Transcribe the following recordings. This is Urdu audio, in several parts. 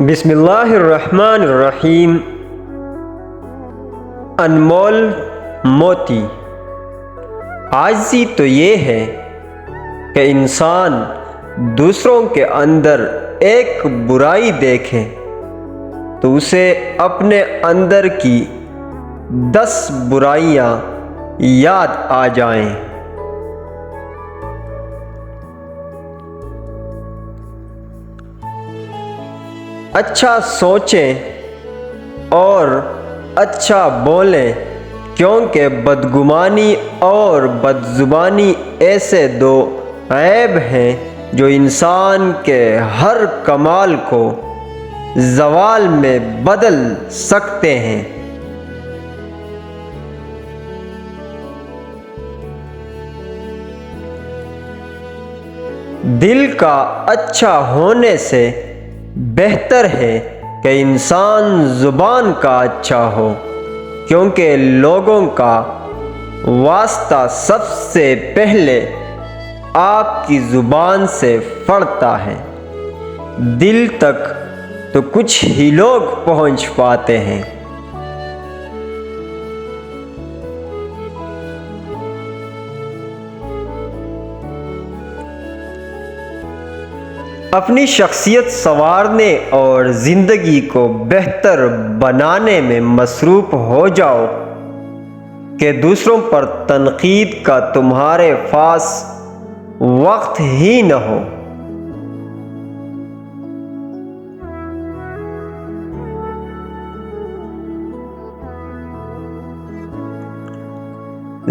بسم اللہ الرحمن الرحیم۔ انمول موتی۔ عاجزی تو یہ ہے کہ انسان دوسروں کے اندر ایک برائی دیکھے تو اسے اپنے اندر کی 10 برائیاں یاد آ جائیں۔ اچھا سوچیں اور اچھا بولیں، کیونکہ بدگمانی اور بدزبانی ایسے 2 عیب ہیں جو انسان کے ہر کمال کو زوال میں بدل سکتے ہیں۔ دل کا اچھا ہونے سے بہتر ہے کہ انسان زبان کا اچھا ہو، کیونکہ لوگوں کا واسطہ سب سے پہلے آپ کی زبان سے پڑتا ہے۔ دل تک تو کچھ ہی لوگ پہنچ پاتے ہیں۔ اپنی شخصیت سنوارنے اور زندگی کو بہتر بنانے میں مصروف ہو جاؤ کہ دوسروں پر تنقید کا تمہارے پاس وقت ہی نہ ہو۔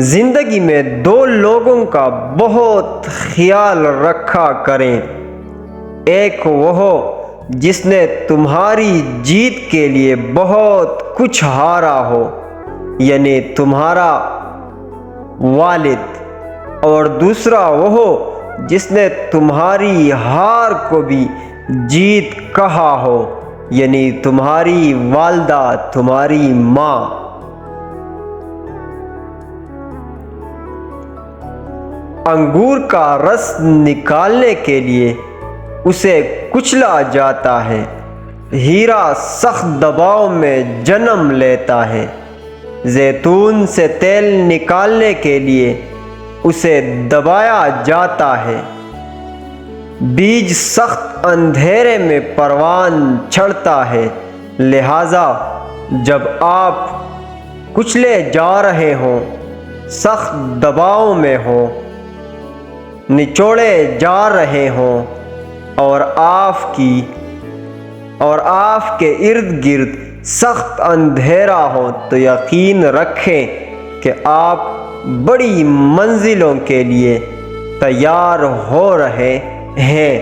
زندگی میں 2 لوگوں کا بہت خیال رکھا کریں۔ ایک وہ ہو جس نے تمہاری جیت کے لیے بہت کچھ ہارا ہو، یعنی تمہارا والد، اور دوسرا وہ ہو جس نے تمہاری ہار کو بھی جیت کہا ہو، یعنی تمہاری والدہ، تمہاری ماں۔ انگور کا رس نکالنے کے لیے اسے کچلا جاتا ہے، ہیرا سخت دباؤ میں جنم لیتا ہے۔ زیتون سے تیل نکالنے کے لیے اسے دبایا جاتا ہے۔ بیج سخت اندھیرے میں پروان چڑھتا ہے، لہذا جب آپ کچلے جا رہے ہوں، سخت دباؤ میں ہوں، نچوڑے جا رہے ہوں اور آپ کے ارد گرد سخت اندھیرا ہو، تو یقین رکھیں کہ آپ بڑی منزلوں کے لیے تیار ہو رہے ہیں۔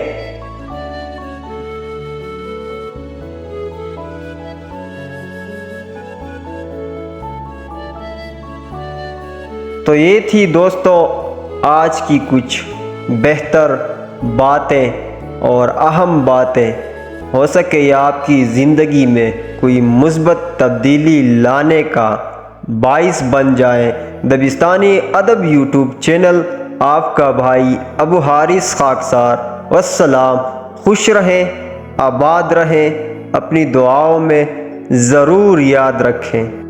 تو یہ تھی دوستو آج کی کچھ بہتر باتیں اور اہم باتیں۔ ہو سکے یہ آپ کی زندگی میں کوئی مثبت تبدیلی لانے کا باعث بن جائے۔ دبستانی ادب یوٹیوب چینل، آپ کا بھائی ابو حارث خاکسار۔ والسلام۔ خوش رہیں، آباد رہیں، اپنی دعاؤں میں ضرور یاد رکھیں۔